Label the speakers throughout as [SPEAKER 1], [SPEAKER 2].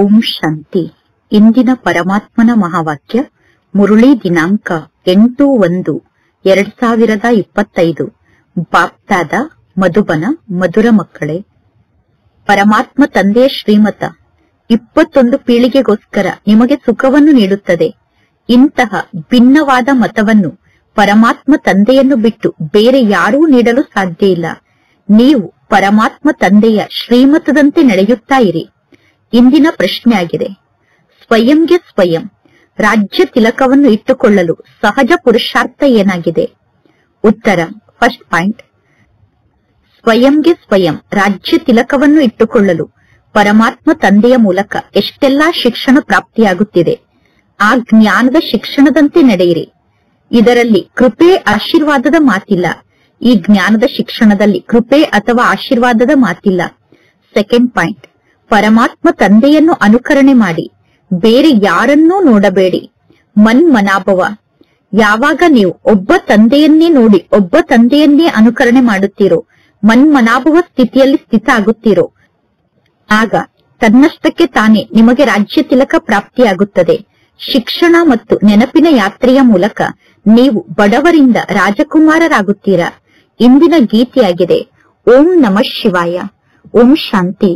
[SPEAKER 1] ಓಂ ಶಾಂತಿ. ಇಂದಿನ ಪರಮಾತ್ಮನ ಮಹಾವಾಕ್ಯ ಮುರುಳಿ ದಿನಾಂಕ 8/1/2025. ಬಾಪ್ತಾದ ಮಧುಬನ. ಮಧುರ ಮಕ್ಕಳೇ, ಪರಮಾತ್ಮ ತಂದೆಯ ಶ್ರೀಮತ 21 ಪೀಳಿಗೆಗೋಸ್ಕರ ನಿಮಗೆ ಸುಖವನ್ನು ನೀಡುತ್ತದೆ. ಇಂತಹ ಭಿನ್ನವಾದ ಮತವನ್ನು ಪರಮಾತ್ಮ ತಂದೆಯನ್ನು ಬಿಟ್ಟು ಬೇರೆ ಯಾರೂ ನೀಡಲು ಸಾಧ್ಯ ಇಲ್ಲ. ನೀವು ಪರಮಾತ್ಮ ತಂದೆಯ ಶ್ರೀಮತದಂತೆ ನಡೆಯುತ್ತಾ ಇರಿ. ಇಂದಿನ ಪ್ರಶ್ನೆಯಾಗಿದೆ, ಸ್ವಯಂಗೆ ಸ್ವಯಂ ರಾಜ್ಯ ತಿಲಕವನ್ನು ಇಟ್ಟುಕೊಳ್ಳಲು ಸಹಜ ಪುರುಷಾರ್ಥ ಏನಾಗಿದೆ? ಉತ್ತರ. ಫಸ್ಟ್ ಪಾಯಿಂಟ್, ಸ್ವಯಂಗೆ ಸ್ವಯಂ ರಾಜ್ಯ ತಿಲಕವನ್ನು ಇಟ್ಟುಕೊಳ್ಳಲು ಪರಮಾತ್ಮ ತಂದೆಯ ಮೂಲಕ ಎಷ್ಟೆಲ್ಲಾ ಶಿಕ್ಷಣ ಪ್ರಾಪ್ತಿಯಾಗುತ್ತಿದೆ. ಆ ಜ್ಞಾನದ ಶಿಕ್ಷಣದಂತೆ ನಡೆಯಿರಿ. ಇದರಲ್ಲಿ ಕೃಪೆ ಆಶೀರ್ವಾದದ ಮಾತಿಲ್ಲ. ಈ ಜ್ಞಾನದ ಶಿಕ್ಷಣದಲ್ಲಿ ಕೃಪೆ ಅಥವಾ ಆಶೀರ್ವಾದದ ಮಾತಿಲ್ಲ. ಸೆಕೆಂಡ್ ಪಾಯಿಂಟ್, ಪರಮಾತ್ಮ ತಂದೆಯನ್ನು ಅನುಕರಣೆ ಮಾಡಿ, ಬೇರೆ ಯಾರನ್ನೂ ನೋಡಬೇಡಿ. ಮನ್ಮನಾಭವ. ಯಾವಾಗ ನೀವು ಒಬ್ಬ ತಂದೆಯನ್ನೇ ನೋಡಿ ಒಬ್ಬ ತಂದೆಯನ್ನೇ ಅನುಕರಣೆ ಮಾಡುತ್ತೀರೋ, ಮನ್ಮನಾಭವ ಸ್ಥಿತಿಯಲ್ಲಿ ಸ್ಥಿತ ಆಗುತ್ತೀರೋ, ಆಗ ತನ್ನಷ್ಟಕ್ಕೆ ತಾನೇ ನಿಮಗೆ ರಾಜ್ಯ ತಿಲಕ ಪ್ರಾಪ್ತಿಯಾಗುತ್ತದೆ. ಶಿಕ್ಷಣ ಮತ್ತು ನೆನಪಿನ ಯಾತ್ರೆಯ ಮೂಲಕ ನೀವು ಬಡವರಿಂದ ರಾಜಕುಮಾರರಾಗುತ್ತೀರಾ. ಇಂದಿನ ಗೀತೆಯಾಗಿದೆ, ಓಂ ನಮಃ ಶಿವಾಯ. ಓಂ ಶಾಂತಿ.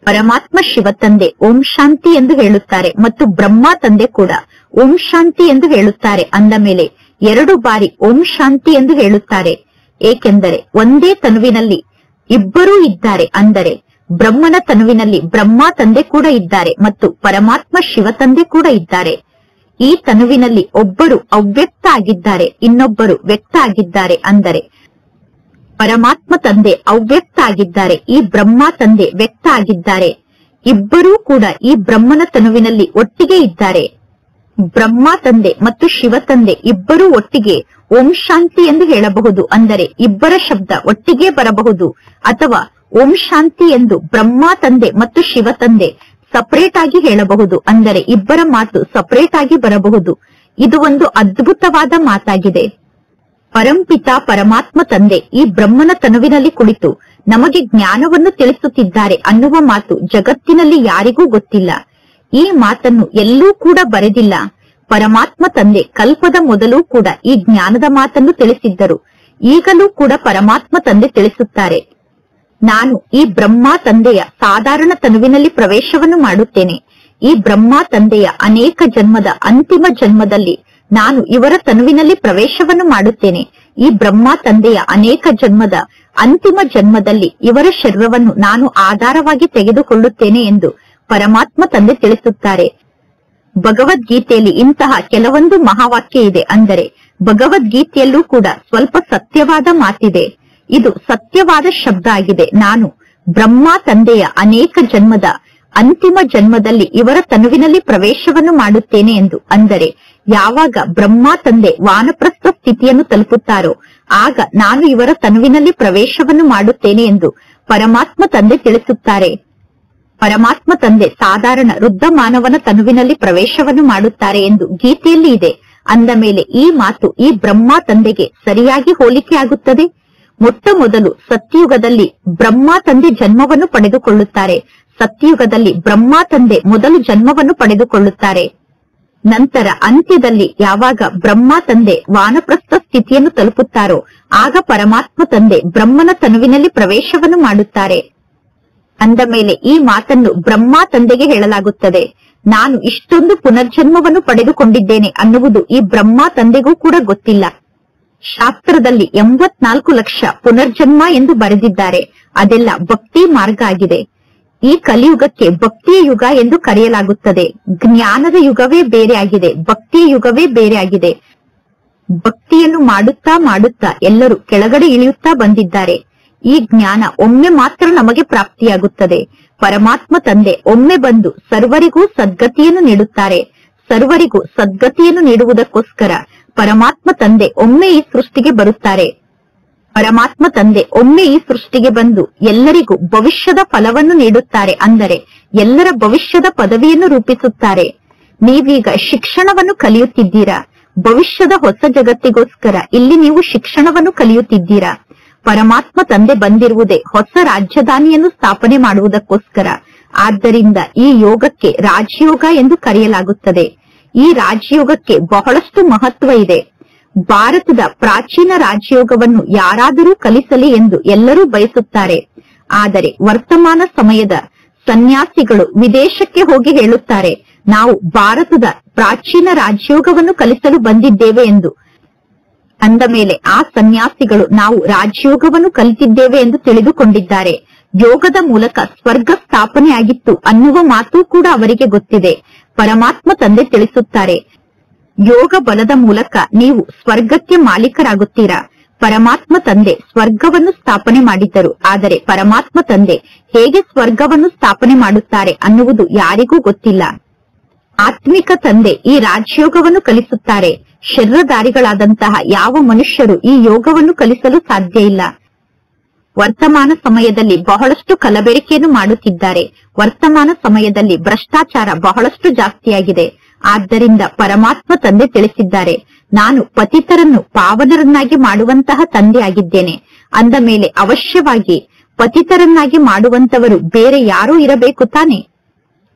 [SPEAKER 1] ಪರಮಾತ್ಮ ಶಿವ ತಂದೆ ಓಂ ಶಾಂತಿ ಎಂದು ಹೇಳುತ್ತಾರೆ ಮತ್ತು ಬ್ರಹ್ಮ ತಂದೆ ಕೂಡ ಓಂ ಶಾಂತಿ ಎಂದು ಹೇಳುತ್ತಾರೆ. ಅಂದ ಮೇಲೆ 2 ಬಾರಿ ಓಂ ಶಾಂತಿ ಎಂದು ಹೇಳುತ್ತಾರೆ. ಏಕೆಂದರೆ ಒಂದೇ ತನುವಿನಲ್ಲಿ ಇಬ್ಬರೂ ಇದ್ದಾರೆ. ಅಂದರೆ ಬ್ರಹ್ಮನ ತನುವಿನಲ್ಲಿ ಬ್ರಹ್ಮ ತಂದೆ ಕೂಡ ಇದ್ದಾರೆ ಮತ್ತು ಪರಮಾತ್ಮ ಶಿವ ತಂದೆ ಕೂಡ ಇದ್ದಾರೆ. ಈ ತನುವಿನಲ್ಲಿ ಒಬ್ಬರು ಅವ್ಯಕ್ತ ಆಗಿದ್ದಾರೆ, ಇನ್ನೊಬ್ಬರು ವ್ಯಕ್ತ ಆಗಿದ್ದಾರೆ. ಅಂದರೆ ಪರಮಾತ್ಮ ತಂದೆ ಅವ್ಯಕ್ತ ಆಗಿದ್ದಾರೆ, ಈ ಬ್ರಹ್ಮ ತಂದೆ ವ್ಯಕ್ತ ಆಗಿದ್ದಾರೆ. ಇಬ್ಬರೂ ಕೂಡ ಈ ಬ್ರಹ್ಮನ ತನುವಿನಲ್ಲಿ ಒಟ್ಟಿಗೆ ಇದ್ದಾರೆ. ಬ್ರಹ್ಮ ತಂದೆ ಮತ್ತು ಶಿವ ತಂದೆ ಇಬ್ಬರೂ ಒಟ್ಟಿಗೆ ಓಂ ಶಾಂತಿ ಎಂದು ಹೇಳಬಹುದು. ಅಂದರೆ ಇಬ್ಬರ ಶಬ್ದ ಒಟ್ಟಿಗೆ ಬರಬಹುದು. ಅಥವಾ ಓಂ ಶಾಂತಿ ಎಂದು ಬ್ರಹ್ಮ ತಂದೆ ಮತ್ತು ಶಿವ ತಂದೆ ಸಪರೇಟ್ ಆಗಿ ಹೇಳಬಹುದು. ಅಂದರೆ ಇಬ್ಬರ ಮಾತು ಸಪರೇಟ್ ಆಗಿ ಬರಬಹುದು. ಇದು ಒಂದು ಅದ್ಭುತವಾದ ಮಾತಾಗಿದೆ. ಪರಂಪಿತ ಪರಮಾತ್ಮ ತಂದೆ ಈ ಬ್ರಹ್ಮನ ತನುವಿನಲ್ಲಿ ಕುಳಿತು ನಮಗೆ ಜ್ಞಾನವನ್ನು ತಿಳಿಸುತ್ತಿದ್ದಾರೆ ಅನ್ನುವ ಮಾತು ಜಗತ್ತಿನಲ್ಲಿ ಯಾರಿಗೂ ಗೊತ್ತಿಲ್ಲ. ಈ ಮಾತನ್ನು ಎಲ್ಲೂ ಕೂಡ ಬರೆದಿಲ್ಲ. ಪರಮಾತ್ಮ ತಂದೆ ಕಲ್ಪದ ಮೊದಲೂ ಕೂಡ ಈ ಜ್ಞಾನದ ಮಾತನ್ನು ತಿಳಿಸಿದ್ದರು. ಈಗಲೂ ಕೂಡ ಪರಮಾತ್ಮ ತಂದೆ ತಿಳಿಸುತ್ತಾರೆ, ನಾನು ಈ ಬ್ರಹ್ಮ ತಂದೆಯ ಸಾಧಾರಣ ತನುವಿನಲ್ಲಿ ಪ್ರವೇಶವನ್ನು ಮಾಡುತ್ತೇನೆ. ಈ ಬ್ರಹ್ಮ ತಂದೆಯ ಅನೇಕ ಜನ್ಮದ ಅಂತಿಮ ಜನ್ಮದಲ್ಲಿ ನಾನು ಇವರ ತನುವಿನಲ್ಲಿ ಪ್ರವೇಶವನ್ನು ಮಾಡುತ್ತೇನೆ. ಈ ಬ್ರಹ್ಮ ತಂದೆಯ ಅನೇಕ ಜನ್ಮದ ಅಂತಿಮ ಜನ್ಮದಲ್ಲಿ ಇವರ ಶರೀರವನ್ನು ನಾನು ಆಧಾರವಾಗಿ ತೆಗೆದುಕೊಳ್ಳುತ್ತೇನೆ ಎಂದು ಪರಮಾತ್ಮ ತಂದೆ ತಿಳಿಸುತ್ತಾರೆ. ಭಗವದ್ಗೀತೆಯಲ್ಲಿ ಇಂತಹ ಕೆಲವೊಂದು ಮಹಾವಾಕ್ಯ ಇದೆ. ಅಂದರೆ ಭಗವದ್ಗೀತೆಯಲ್ಲೂ ಕೂಡ ಸ್ವಲ್ಪ ಸತ್ಯವಾದ ಮಾತಿದೆ. ಇದು ಸತ್ಯವಾದ ಶಬ್ದ ಆಗಿದೆ. ನಾನು ಬ್ರಹ್ಮ ತಂದೆಯ ಅನೇಕ ಜನ್ಮದ ಅಂತಿಮ ಜನ್ಮದಲ್ಲಿ ಇವರ ತನುವಿನಲ್ಲಿ ಪ್ರವೇಶವನ್ನು ಮಾಡುತ್ತೇನೆ ಎಂದು. ಅಂದರೆ ಯಾವಾಗ ಬ್ರಹ್ಮ ತಂದೆ ವಾನಪ್ರಸ್ಥ ಸ್ಥಿತಿಯನ್ನು ತಲುಪುತ್ತಾರೋ ಆಗ ನಾನು ಇವರ ತನುವಿನಲ್ಲಿ ಪ್ರವೇಶವನ್ನು ಮಾಡುತ್ತೇನೆ ಎಂದು ಪರಮಾತ್ಮ ತಂದೆ ತಿಳಿಸುತ್ತಾರೆ. ಪರಮಾತ್ಮ ತಂದೆ ಸಾಧಾರಣ ವೃದ್ಧ ಮಾನವನ ತನುವಿನಲ್ಲಿ ಪ್ರವೇಶವನ್ನು ಮಾಡುತ್ತಾರೆ ಎಂದು ಗೀತೆಯಲ್ಲಿ ಇದೆ. ಅಂದ ಮೇಲೆ ಈ ಮಾತು ಈ ಬ್ರಹ್ಮ ತಂದೆಗೆ ಸರಿಯಾಗಿ ಹೋಲಿಕೆ ಆಗುತ್ತದೆ. ಮೊಟ್ಟ ಮೊದಲು ಸತ್ಯಯುಗದಲ್ಲಿ ಬ್ರಹ್ಮ ತಂದೆ ಜನ್ಮವನ್ನು ಪಡೆದುಕೊಳ್ಳುತ್ತಾರೆ. ಸತ್ಯಯುಗದಲ್ಲಿ ಬ್ರಹ್ಮ ತಂದೆ ಮೊದಲು ಜನ್ಮವನ್ನು ಪಡೆದುಕೊಳ್ಳುತ್ತಾರೆ. ನಂತರ ಅಂತ್ಯದಲ್ಲಿ ಯಾವಾಗ ಬ್ರಹ್ಮ ತಂದೆ ವಾನಪ್ರಸ್ಥ ಸ್ಥಿತಿಯನ್ನು ತಲುಪುತ್ತಾರೋ ಆಗ ಪರಮಾತ್ಮ ತಂದೆ ಬ್ರಹ್ಮನ ತನುವಿನಲ್ಲಿ ಪ್ರವೇಶವನ್ನು ಮಾಡುತ್ತಾರೆ. ಅಂದ ಮೇಲೆ ಈ ಮಾತನ್ನು ಬ್ರಹ್ಮ ತಂದೆಗೆ ಹೇಳಲಾಗುತ್ತದೆ. ನಾನು ಇಷ್ಟೊಂದು ಪುನರ್ಜನ್ಮವನ್ನು ಪಡೆದುಕೊಂಡಿದ್ದೇನೆ ಅನ್ನುವುದು ಈ ಬ್ರಹ್ಮ ತಂದೆಗೂ ಕೂಡ ಗೊತ್ತಿಲ್ಲ. ಶಾಸ್ತ್ರದಲ್ಲಿ 84 ಲಕ್ಷ ಪುನರ್ಜನ್ಮ ಎಂದು ಬರೆದಿದ್ದಾರೆ. ಅದೆಲ್ಲ ಭಕ್ತಿ ಮಾರ್ಗ ಆಗಿದೆ. ಈ ಕಲಿಯುಗಕ್ಕೆ ಭಕ್ತಿಯ ಯುಗ ಎಂದು ಕರೆಯಲಾಗುತ್ತದೆ. ಜ್ಞಾನದ ಯುಗವೇ ಬೇರೆ ಆಗಿದೆ, ಭಕ್ತಿಯ ಯುಗವೇ ಬೇರೆ ಆಗಿದೆ. ಭಕ್ತಿಯನ್ನು ಮಾಡುತ್ತಾ ಮಾಡುತ್ತಾ ಎಲ್ಲರೂ ಕೆಳಗಡೆ ಇಳಿಯುತ್ತಾ ಬಂದಿದ್ದಾರೆ. ಈ ಜ್ಞಾನ ಒಮ್ಮೆ ಮಾತ್ರ ನಮಗೆ ಪ್ರಾಪ್ತಿಯಾಗುತ್ತದೆ. ಪರಮಾತ್ಮ ತಂದೆ ಒಮ್ಮೆ ಬಂದು ಸರ್ವರಿಗೂ ಸದ್ಗತಿಯನ್ನು ನೀಡುತ್ತಾರೆ. ಸರ್ವರಿಗೂ ಸದ್ಗತಿಯನ್ನು ನೀಡುವುದಕ್ಕೋಸ್ಕರ ಪರಮಾತ್ಮ ತಂದೆ ಒಮ್ಮೆ ಈ ಸೃಷ್ಟಿಗೆ ಬರುತ್ತಾರೆ. ಪರಮಾತ್ಮ ತಂದೆ ಒಮ್ಮೆ ಈ ಸೃಷ್ಟಿಗೆ ಬಂದು ಎಲ್ಲರಿಗೂ ಭವಿಷ್ಯದ ಫಲವನ್ನು ನೀಡುತ್ತಾರೆ. ಅಂದರೆ ಎಲ್ಲರ ಭವಿಷ್ಯದ ಪದವಿಯನ್ನು ರೂಪಿಸುತ್ತಾರೆ. ನೀವೀಗ ಶಿಕ್ಷಣವನ್ನು ಕಲಿಯುತ್ತಿದ್ದೀರಾ. ಭವಿಷ್ಯದ ಹೊಸ ಜಗತ್ತಿಗೋಸ್ಕರ ಇಲ್ಲಿ ನೀವು ಶಿಕ್ಷಣವನ್ನು ಕಲಿಯುತ್ತಿದ್ದೀರಾ. ಪರಮಾತ್ಮ ತಂದೆ ಬಂದಿರುವುದೇ ಹೊಸ ರಾಜಧಾನಿಯನ್ನು ಸ್ಥಾಪನೆ ಮಾಡುವುದಕ್ಕೋಸ್ಕರ. ಆದ್ದರಿಂದ ಈ ಯೋಗಕ್ಕೆ ರಾಜಯೋಗ ಎಂದು ಕರೆಯಲಾಗುತ್ತದೆ. ಈ ರಾಜಯೋಗಕ್ಕೆ ಬಹಳಷ್ಟು ಮಹತ್ವ ಇದೆ. ಭಾರತದ ಪ್ರಾಚೀನ ರಾಜಯೋಗವನ್ನು ಯಾರಾದರೂ ಕಲಿಸಲಿ ಎಂದು ಎಲ್ಲರೂ ಬಯಸುತ್ತಾರೆ. ಆದರೆ ವರ್ತಮಾನ ಸಮಯದ ಸನ್ಯಾಸಿಗಳು ವಿದೇಶಕ್ಕೆ ಹೋಗಿ ಹೇಳುತ್ತಾರೆ, ನಾವು ಭಾರತದ ಪ್ರಾಚೀನ ರಾಜಯೋಗವನ್ನು ಕಲಿಸಲು ಬಂದಿದ್ದೇವೆ ಎಂದು. ಅಂದ ಮೇಲೆ ಆ ಸನ್ಯಾಸಿಗಳು ನಾವು ರಾಜಯೋಗವನ್ನು ಕಲಿತಿದ್ದೇವೆ ಎಂದು ತಿಳಿದುಕೊಂಡಿದ್ದಾರೆ. ಯೋಗದ ಮೂಲಕ ಸ್ವರ್ಗ ಸ್ಥಾಪನೆಯಾಗಿತ್ತು ಅನ್ನುವ ಮಾತು ಕೂಡ ಅವರಿಗೆ ಗೊತ್ತಿದೆ. ಪರಮಾತ್ಮ ತಂದೆ ತಿಳಿಸುತ್ತಾರೆ, ಯೋಗ ಬಲದ ಮೂಲಕ ನೀವು ಸ್ವರ್ಗಕ್ಕೆ ಮಾಲೀಕರಾಗುತ್ತೀರಾ. ಪರಮಾತ್ಮ ತಂದೆ ಸ್ವರ್ಗವನ್ನು ಸ್ಥಾಪನೆ ಮಾಡಿದ್ದರು. ಆದರೆ ಪರಮಾತ್ಮ ತಂದೆ ಹೇಗೆ ಸ್ವರ್ಗವನ್ನು ಸ್ಥಾಪನೆ ಮಾಡುತ್ತಾರೆ ಅನ್ನುವುದು ಯಾರಿಗೂ ಗೊತ್ತಿಲ್ಲ. ಆತ್ಮಿಕ ತಂದೆ ಈ ರಾಜಯೋಗವನ್ನು ಕಲಿಸುತ್ತಾರೆ. ಶರೀರಧಾರಿಗಳಾದಂತಹ ಯಾವ ಮನುಷ್ಯರು ಈ ಯೋಗವನ್ನು ಕಲಿಸಲು ಸಾಧ್ಯ ಇಲ್ಲ. ವರ್ತಮಾನ ಸಮಯದಲ್ಲಿ ಬಹಳಷ್ಟು ಕಲಬೆರಕೆಯನ್ನು ಮಾಡುತ್ತಿದ್ದಾರೆ. ವರ್ತಮಾನ ಸಮಯದಲ್ಲಿ ಭ್ರಷ್ಟಾಚಾರ ಬಹಳಷ್ಟು ಜಾಸ್ತಿಯಾಗಿದೆ. ಆದ್ದರಿಂದ ಪರಮಾತ್ಮ ತಂದೆ ತಿಳಿಸಿದ್ದಾರೆ, ನಾನು ಪತಿತರನ್ನು ಪಾವನರನ್ನಾಗಿ ಮಾಡುವಂತಹ ತಂದೆಯಾಗಿದ್ದೇನೆ. ಅಂದ ಮೇಲೆ ಅವಶ್ಯವಾಗಿ ಪತಿತರನ್ನಾಗಿ ಮಾಡುವಂತವರು ಬೇರೆ ಯಾರೂ ಇರಬೇಕು ತಾನೆ?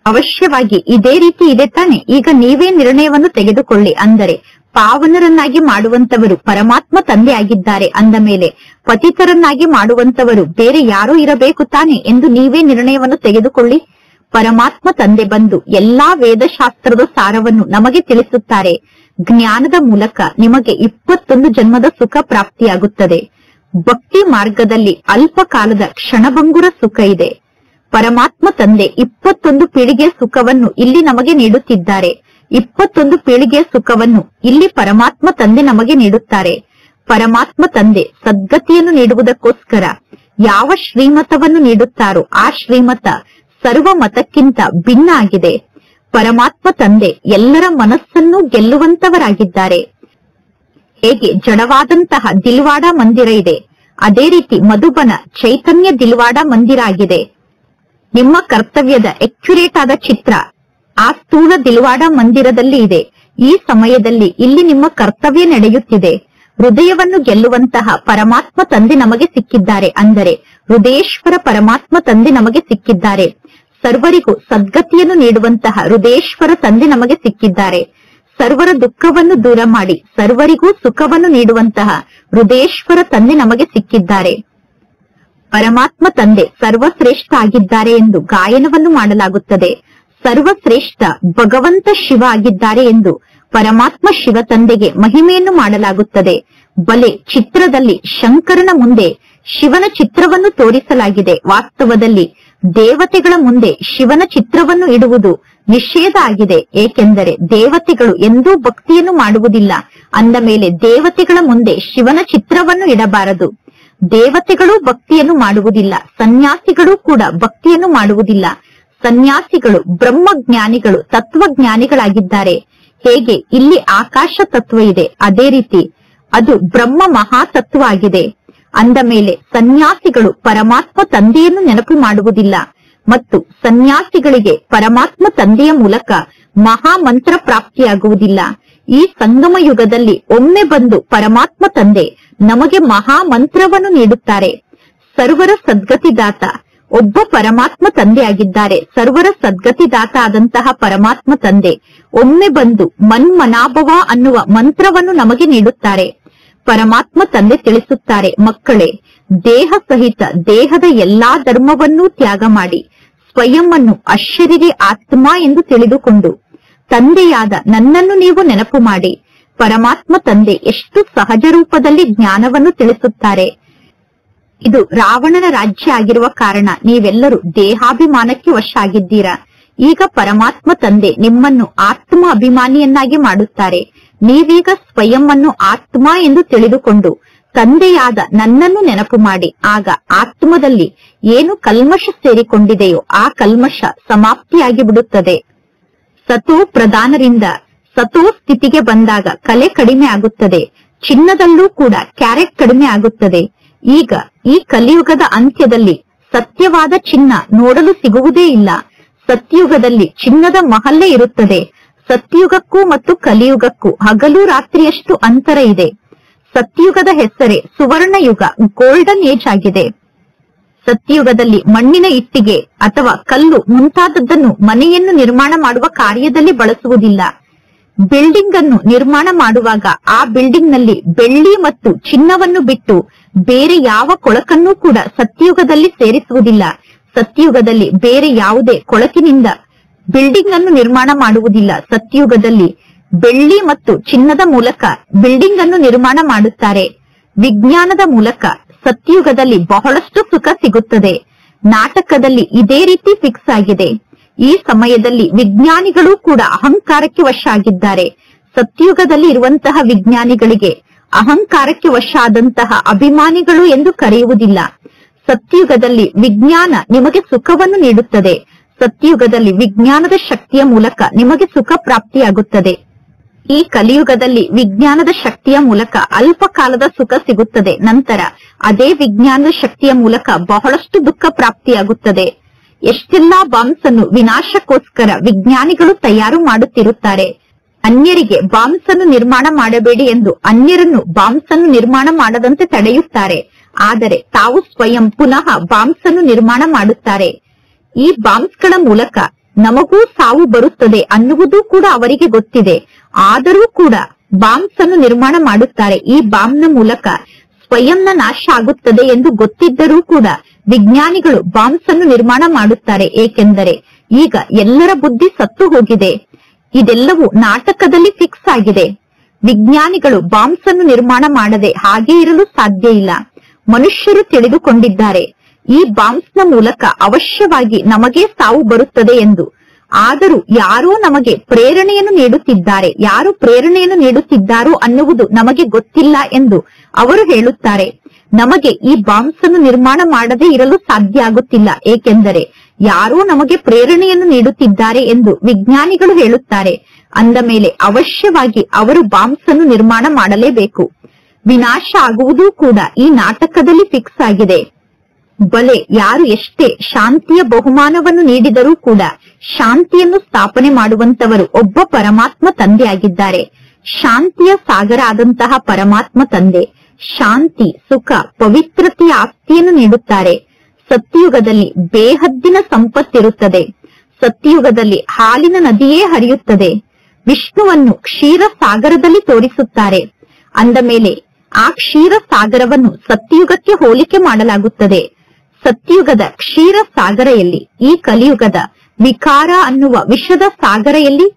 [SPEAKER 1] ಅವಶ್ಯವಾಗಿ ಇದೇ ರೀತಿ ಇದೆ ತಾನೆ? ಈಗ ನೀವೇ ನಿರ್ಣಯವನ್ನು ತೆಗೆದುಕೊಳ್ಳಿ. ಅಂದರೆ ಪಾವನರನ್ನಾಗಿ ಮಾಡುವಂತವರು ಪರಮಾತ್ಮ ತಂದೆ ಆಗಿದ್ದಾರೆ. ಅಂದ ಮೇಲೆ ಪತಿತರನ್ನಾಗಿ ಮಾಡುವಂತವರು ಬೇರೆ ಯಾರೂ ಇರಬೇಕು ತಾನೆ ಎಂದು ನೀವೇ ನಿರ್ಣಯವನ್ನು ತೆಗೆದುಕೊಳ್ಳಿ. ಪರಮಾತ್ಮ ತಂದೆ ಬಂದು ಎಲ್ಲಾ ವೇದಶಾಸ್ತ್ರದ ಸಾರವನ್ನು ನಮಗೆ ತಿಳಿಸುತ್ತಾರೆ. ಜ್ಞಾನದ ಮೂಲಕ ನಿಮಗೆ 21 ಜನ್ಮದ ಸುಖ ಪ್ರಾಪ್ತಿಯಾಗುತ್ತದೆ. ಭಕ್ತಿ ಮಾರ್ಗದಲ್ಲಿ ಅಲ್ಪ ಕಾಲದ ಕ್ಷಣಭಂಗುರ ಸುಖ ಇದೆ. ಪರಮಾತ್ಮ ತಂದೆ 21 ಪೀಳಿಗೆಯ ಸುಖವನ್ನು ಇಲ್ಲಿ ನಮಗೆ ನೀಡುತ್ತಿದ್ದಾರೆ. 21 ಪೀಳಿಗೆಯ ಸುಖವನ್ನು ಇಲ್ಲಿ ಪರಮಾತ್ಮ ತಂದೆ ನಮಗೆ ನೀಡುತ್ತಾರೆ. ಪರಮಾತ್ಮ ತಂದೆ ಸದ್ಗತಿಯನ್ನು ನೀಡುವುದಕ್ಕೋಸ್ಕರ ಯಾವ ಶ್ರೀಮತವನ್ನು ನೀಡುತ್ತಾರೋ ಆ ಶ್ರೀಮತ ಸರ್ವ ಮತಕ್ಕಿಂತ ಭಿನ್ನ ಆಗಿದೆ. ಪರಮಾತ್ಮ ತಂದೆ ಎಲ್ಲರ ಮನಸ್ಸನ್ನು ಗೆಲ್ಲುವಂತವರಾಗಿದ್ದಾರೆ. ಹೇಗೆ ಜಡವಾದಂತಹ ದಿಲ್ವಾಡ ಮಂದಿರ ಇದೆ, ಅದೇ ರೀತಿ ಮಧುಬನ ಚೈತನ್ಯ ದಿಲ್ವಾಡ ಮಂದಿರ ಆಗಿದೆ. ನಿಮ್ಮ ಕರ್ತವ್ಯದ ಅಕ್ಯುರೇಟ್ ಆದ ಚಿತ್ರ ಆ ಸ್ಥೂಲ ದಿಲ್ವಾಡ ಮಂದಿರದಲ್ಲಿ ಇದೆ. ಈ ಸಮಯದಲ್ಲಿ ಇಲ್ಲಿ ನಿಮ್ಮ ಕರ್ತವ್ಯ ನಡೆಯುತ್ತಿದೆ. ಹೃದಯವನ್ನು ಗೆಲ್ಲುವಂತಹ ಪರಮಾತ್ಮ ತಂದೆ ನಮಗೆ ಸಿಕ್ಕಿದ್ದಾರೆ. ಅಂದರೆ ಹೃದಯೇಶ್ವರ ಪರಮಾತ್ಮ ತಂದೆ ನಮಗೆ ಸಿಕ್ಕಿದ್ದಾರೆ. ಸರ್ವರಿಗೂ ಸದ್ಗತಿಯನ್ನು ನೀಡುವಂತಹ ಹೃದಯೇಶ್ವರ ತಂದೆ ನಮಗೆ ಸಿಕ್ಕಿದ್ದಾರೆ. ಸರ್ವರ ದುಃಖವನ್ನು ದೂರ ಮಾಡಿ ಸರ್ವರಿಗೂ ಸುಖವನ್ನು ನೀಡುವಂತಹ ಹೃದಯೇಶ್ವರ ತಂದೆ ನಮಗೆ ಸಿಕ್ಕಿದ್ದಾರೆ. ಪರಮಾತ್ಮ ತಂದೆ ಸರ್ವಶ್ರೇಷ್ಠ ಆಗಿದ್ದಾರೆ ಎಂದು ಗಾಯನವನ್ನು ಮಾಡಲಾಗುತ್ತದೆ. ಸರ್ವಶ್ರೇಷ್ಠ ಭಗವಂತ ಶಿವ ಆಗಿದ್ದಾರೆ ಎಂದು ಪರಮಾತ್ಮ ಶಿವ ತಂದೆಗೆ ಮಹಿಮೆಯನ್ನು ಮಾಡಲಾಗುತ್ತದೆ. ಬಲೆ ಚಿತ್ರದಲ್ಲಿ ಶಂಕರನ ಮುಂದೆ ಶಿವನ ಚಿತ್ರವನ್ನು ತೋರಿಸಲಾಗಿದೆ. ವಾಸ್ತವದಲ್ಲಿ ದೇವತೆಗಳ ಮುಂದೆ ಶಿವನ ಚಿತ್ರವನ್ನು ಇಡುವುದು ನಿಷೇಧ ಆಗಿದೆ. ಏಕೆಂದರೆ ದೇವತೆಗಳು ಎಂದೂ ಭಕ್ತಿಯನ್ನು ಮಾಡುವುದಿಲ್ಲ. ಅಂದ ಮೇಲೆ ದೇವತೆಗಳ ಮುಂದೆ ಶಿವನ ಚಿತ್ರವನ್ನು ಇಡಬಾರದು. ದೇವತೆಗಳು ಭಕ್ತಿಯನ್ನು ಮಾಡುವುದಿಲ್ಲ. ಸನ್ಯಾಸಿಗಳು ಕೂಡ ಭಕ್ತಿಯನ್ನು ಮಾಡುವುದಿಲ್ಲ. ಸನ್ಯಾಸಿಗಳು ಬ್ರಹ್ಮಜ್ಞಾನಿಗಳು, ತತ್ವಜ್ಞಾನಿಗಳಾಗಿದ್ದಾರೆ. ಹೇಗೆ ಇಲ್ಲಿ ಆಕಾಶ ತತ್ವ ಇದೆ, ಅದೇ ರೀತಿ ಅದು ಬ್ರಹ್ಮ ಮಹಾತತ್ವ ಆಗಿದೆ. ಅಂದ ಮೇಲೆ ಸನ್ಯಾಸಿಗಳು ಪರಮಾತ್ಮ ತಂದೆಯನ್ನು ನೆನಪು ಮಾಡುವುದಿಲ್ಲ ಮತ್ತು ಸನ್ಯಾಸಿಗಳಿಗೆ ಪರಮಾತ್ಮ ತಂದೆಯ ಮೂಲಕ ಮಹಾಮಂತ್ರ ಪ್ರಾಪ್ತಿಯಾಗುವುದಿಲ್ಲ. ಈ ಸಂಗಮ ಯುಗದಲ್ಲಿ ಒಮ್ಮೆ ಬಂದು ಪರಮಾತ್ಮ ತಂದೆ ನಮಗೆ ಮಹಾಮಂತ್ರವನ್ನು ನೀಡುತ್ತಾರೆ. ಸರ್ವರ ಸದ್ಗತಿದಾತ ಒಬ್ಬ ಪರಮಾತ್ಮ ತಂದೆ ಆಗಿದ್ದಾರೆ. ಸರ್ವರ ಸದ್ಗತಿದಾತ ಆದಂತಹ ಪರಮಾತ್ಮ ತಂದೆ ಒಮ್ಮೆ ಬಂದು ಮನ್ಮನಾಭವ ಅನ್ನುವ ಮಂತ್ರವನ್ನು ನಮಗೆ ನೀಡುತ್ತಾರೆ. ಪರಮಾತ್ಮ ತಂದೆ ತಿಳಿಸುತ್ತಾರೆ, ಮಕ್ಕಳೇ, ದೇಹ ಸಹಿತ ದೇಹದ ಎಲ್ಲಾ ಧರ್ಮವನ್ನೂ ತ್ಯಾಗ ಮಾಡಿ ಸ್ವಯಂ ಅನ್ನು ಅಶರೀರಿ ಆತ್ಮ ಎಂದು ತಿಳಿದುಕೊಂಡು ತಂದೆಯಾದ ನನ್ನನ್ನು ನೀವು ನೆನಪು ಮಾಡಿ. ಪರಮಾತ್ಮ ತಂದೆ ಎಷ್ಟು ಸಹಜ ರೂಪದಲ್ಲಿ ಜ್ಞಾನವನ್ನು ತಿಳಿಸುತ್ತಾರೆ. ಇದು ರಾವಣನ ರಾಜ್ಯ ಆಗಿರುವ ಕಾರಣ ನೀವೆಲ್ಲರೂ ದೇಹಾಭಿಮಾನಕ್ಕೆ ವಶ ಆಗಿದ್ದೀರಾ. ಈಗ ಪರಮಾತ್ಮ ತಂದೆ ನಿಮ್ಮನ್ನು ಆತ್ಮ ಅಭಿಮಾನಿಯನ್ನಾಗಿ ಮಾಡುತ್ತಾರೆ. ನೀವೀಗ ಸ್ವಯಂ ಅನ್ನು ಆತ್ಮ ಎಂದು ತಿಳಿದುಕೊಂಡು ತಂದೆಯಾದ ನನ್ನನ್ನು ನೆನಪು ಮಾಡಿ. ಆಗ ಆತ್ಮದಲ್ಲಿ ಏನು ಕಲ್ಮಶ ಸೇರಿಕೊಂಡಿದೆಯೋ ಆ ಕಲ್ಮಶ ಸಮಾಪ್ತಿಯಾಗಿ ಬಿಡುತ್ತದೆ. ಸತೋ ಪ್ರಧಾನರಿಂದ ಸತೋ ಸ್ಥಿತಿಗೆ ಬಂದಾಗ ಕಲೆ ಕಡಿಮೆ ಆಗುತ್ತದೆ. ಚಿನ್ನದಲ್ಲೂ ಕೂಡ ಕ್ಯಾರೆಟ್ ಕಡಿಮೆ ಆಗುತ್ತದೆ. ಈಗ ಈ ಕಲಿಯುಗದ ಅಂತ್ಯದಲ್ಲಿ ಸತ್ಯವಾದ ಚಿನ್ನ ನೋಡಲು ಸಿಗುವುದೇ ಇಲ್ಲ. ಸತ್ಯಯುಗದಲ್ಲಿ ಚಿನ್ನದ ಮಹಲ್ಲೇ ಇರುತ್ತದೆ. ಸತ್ಯಯುಗಕ್ಕೂ ಮತ್ತು ಕಲಿಯುಗಕ್ಕೂ ಹಗಲು ರಾತ್ರಿಯಷ್ಟು ಅಂತರ ಇದೆ. ಸತ್ಯಯುಗದ ಹೆಸರೇ ಸುವರ್ಣ ಯುಗ, ಗೋಲ್ಡನ್ ಏಜ್ ಆಗಿದೆ. ಸತ್ಯಯುಗದಲ್ಲಿ ಮಣ್ಣಿನ ಇಟ್ಟಿಗೆ ಅಥವಾ ಕಲ್ಲು ಮುಂತಾದದ್ದನ್ನು ಮನೆಯನ್ನು ನಿರ್ಮಾಣ ಮಾಡುವ ಕಾರ್ಯದಲ್ಲಿ ಬಳಸುವುದಿಲ್ಲ. ಬಿಲ್ಡಿಂಗ್ ಅನ್ನು ನಿರ್ಮಾಣ ಮಾಡುವಾಗ ಆ ಬಿಲ್ಡಿಂಗ್ ನಲ್ಲಿ ಬೆಳ್ಳಿ ಮತ್ತು ಚಿನ್ನವನ್ನು ಬಿಟ್ಟು ಬೇರೆ ಯಾವ ಕೊಳಕನ್ನೂ ಕೂಡ ಸತ್ಯಯುಗದಲ್ಲಿ ಸೇರಿಸುವುದಿಲ್ಲ. ಸತ್ಯಯುಗದಲ್ಲಿ ಬೇರೆ ಯಾವುದೇ ಕೊಳಕಿನಿಂದ ಬಿಲ್ಡಿಂಗ್ ಅನ್ನು ನಿರ್ಮಾಣ ಮಾಡುವುದಿಲ್ಲ. ಸತ್ಯಯುಗದಲ್ಲಿ ಬೆಳ್ಳಿ ಮತ್ತು ಚಿನ್ನದ ಮೂಲಕ ಬಿಲ್ಡಿಂಗ್ ಅನ್ನು ನಿರ್ಮಾಣ ಮಾಡುತ್ತಾರೆ. ವಿಜ್ಞಾನದ ಮೂಲಕ ಸತ್ಯಯುಗದಲ್ಲಿ ಬಹಳಷ್ಟು ಸುಖ ಸಿಗುತ್ತದೆ. ನಾಟಕದಲ್ಲಿ ಇದೇ ರೀತಿ ಫಿಕ್ಸ್ ಆಗಿದೆ. ಈ ಸಮಯದಲ್ಲಿ ವಿಜ್ಞಾನಿಗಳು ಕೂಡ ಅಹಂಕಾರಕ್ಕೆ ವಶ ಆಗಿದ್ದಾರೆ. ಸತ್ಯಯುಗದಲ್ಲಿ ಇರುವಂತಹ ವಿಜ್ಞಾನಿಗಳಿಗೆ ಅಹಂಕಾರಕ್ಕೆ ವಶ ಆದಂತಹ ಅಭಿಮಾನಿಗಳು ಎಂದು ಕರೆಯುವುದಿಲ್ಲ. ಸತ್ಯಯುಗದಲ್ಲಿ ವಿಜ್ಞಾನ ನಿಮಗೆ ಸುಖವನ್ನು ನೀಡುತ್ತದೆ. ಸತ್ಯಯುಗದಲ್ಲಿ ವಿಜ್ಞಾನದ ಶಕ್ತಿಯ ಮೂಲಕ ನಿಮಗೆ ಸುಖ ಪ್ರಾಪ್ತಿಯಾಗುತ್ತದೆ. ಈ ಕಲಿಯುಗದಲ್ಲಿ ವಿಜ್ಞಾನದ ಶಕ್ತಿಯ ಮೂಲಕ ಅಲ್ಪ ಕಾಲದ ಸುಖ ಸಿಗುತ್ತದೆ. ನಂತರ ಅದೇ ವಿಜ್ಞಾನದ ಶಕ್ತಿಯ ಮೂಲಕ ಬಹಳಷ್ಟು ದುಃಖ ಪ್ರಾಪ್ತಿಯಾಗುತ್ತದೆ. ಎಷ್ಟೆಲ್ಲಾ ಬಾಂಬ್ಸ್ ಅನ್ನು ವಿನಾಶಕ್ಕೋಸ್ಕರ ವಿಜ್ಞಾನಿಗಳು ತಯಾರು ಮಾಡುತ್ತಿರುತ್ತಾರೆ. ಅನ್ಯರಿಗೆ ಬಾಂಬ್ಸ್ ಅನ್ನು ನಿರ್ಮಾಣ ಮಾಡಬೇಡಿ ಎಂದು ಅನ್ಯರನ್ನು ಬಾಂಬ್ಸ್ ಅನ್ನು ನಿರ್ಮಾಣ ಮಾಡದಂತೆ ತಡೆಯುತ್ತಾರೆ. ಆದರೆ ತಾವು ಸ್ವಯಂ ಪುನಃ ಬಾಂಬ್ಸ್ ಅನ್ನು ನಿರ್ಮಾಣ ಮಾಡುತ್ತಾರೆ. ಈ ಬಾಂಬ್ಸ್ ಗಳ ಮೂಲಕ ನಮಗೂ ಸಾವು ಬರುತ್ತದೆ ಅನ್ನುವುದು ಕೂಡ ಅವರಿಗೆ ಗೊತ್ತಿದೆ. ಆದರೂ ಕೂಡ ಬಾಂಬ್ಸ್ ಅನ್ನು ನಿರ್ಮಾಣ ಮಾಡುತ್ತಾರೆ. ಈ ಬಾಂಬ್ನ ಮೂಲಕ ಸ್ವಯಂನ ನಾಶ ಆಗುತ್ತದೆ ಎಂದು ಗೊತ್ತಿದ್ದರೂ ಕೂಡ ವಿಜ್ಞಾನಿಗಳು ಬಾಂಬ್ಸ್ ಅನ್ನು ನಿರ್ಮಾಣ ಮಾಡುತ್ತಾರೆ. ಏಕೆಂದರೆ ಈಗ ಎಲ್ಲರ ಬುದ್ಧಿ ಸತ್ತು ಹೋಗಿದೆ. ಇದೆಲ್ಲವೂ ನಾಟಕದಲ್ಲಿ ಫಿಕ್ಸ್ ಆಗಿದೆ. ವಿಜ್ಞಾನಿಗಳು ಬಾಂಬ್ಸ್ ಅನ್ನು ನಿರ್ಮಾಣ ಮಾಡದೆ ಹಾಗೆ ಇರಲು ಸಾಧ್ಯ ಇಲ್ಲ. ಮನುಷ್ಯರು ತಿಳಿದುಕೊಂಡಿದ್ದಾರೆ ಈ ಬಾಂಬ್ಸ್ ನ ಮೂಲಕ ಅವಶ್ಯವಾಗಿ ನಮಗೆ ಸಾವು ಬರುತ್ತದೆ ಎಂದು. ಆದರೂ ಯಾರೋ ನಮಗೆ ಪ್ರೇರಣೆಯನ್ನು ನೀಡುತ್ತಿದ್ದಾರೆ. ಯಾರು ಪ್ರೇರಣೆಯನ್ನು ನೀಡುತ್ತಿದ್ದಾರೋ ಅನ್ನುವುದು ನಮಗೆ ಗೊತ್ತಿಲ್ಲ ಎಂದು ಅವರು ಹೇಳುತ್ತಾರೆ. ನಮಗೆ ಈ ಬಾಂಬ್ಸ್ ಅನ್ನು ನಿರ್ಮಾಣ ಮಾಡದೇ ಇರಲು ಸಾಧ್ಯ ಆಗುತ್ತಿಲ್ಲ. ಏಕೆಂದರೆ ಯಾರೋ ನಮಗೆ ಪ್ರೇರಣೆಯನ್ನು ನೀಡುತ್ತಿದ್ದಾರೆ ಎಂದು ವಿಜ್ಞಾನಿಗಳು ಹೇಳುತ್ತಾರೆ. ಅಂದ ಮೇಲೆ ಅವಶ್ಯವಾಗಿ ಅವರು ಬಾಂಬ್ಸ್ ಅನ್ನು ನಿರ್ಮಾಣ ಮಾಡಲೇಬೇಕು. ವಿನಾಶ ಆಗುವುದೂ ಕೂಡ ಈ ನಾಟಕದಲ್ಲಿ ಫಿಕ್ಸ್ ಆಗಿದೆ. ಬಲೆ ಯಾರು ಎಷ್ಟೇ ಶಾಂತಿಯ ಬಹುಮಾನವನ್ನು ನೀಡಿದರೂ ಕೂಡ ಶಾಂತಿಯನ್ನು ಸ್ಥಾಪನೆ ಮಾಡುವಂತವರು ಒಬ್ಬ ಪರಮಾತ್ಮ ತಂದೆಯಾಗಿದ್ದಾರೆ. ಶಾಂತಿಯ ಸಾಗರ ಆದಂತಹ ಪರಮಾತ್ಮ ತಂದೆ ಶಾಂತಿ, ಸುಖ, ಪವಿತ್ರತೆಯ ಆಸ್ತಿಯನ್ನು ನೀಡುತ್ತಾರೆ. ಸತ್ಯಯುಗದಲ್ಲಿ ಬೇಹದ್ದಿನ ಸಂಪತ್ತಿರುತ್ತದೆ. ಸತ್ಯಯುಗದಲ್ಲಿ ಹಾಲಿನ ನದಿಯೇ ಹರಿಯುತ್ತದೆ. ವಿಷ್ಣುವನ್ನು ಕ್ಷೀರ ಸಾಗರದಲ್ಲಿ ತೋರಿಸುತ್ತಾರೆ. ಅಂದ ಮೇಲೆ ಆ ಕ್ಷೀರ ಸಾಗರವನ್ನು ಸತ್ಯಯುಗಕ್ಕೆ ಹೋಲಿಕೆ ಮಾಡಲಾಗುತ್ತದೆ. ಸತ್ಯಯುಗದ ಕ್ಷೀರ ಸಾಗರ ಎಲ್ಲಿ? ಈ ಕಲಿಯುಗದ ವಿಕಾರ ಅನ್ನುವ ವಿಷದ ಸಾಗರ ಎಲ್ಲಿ?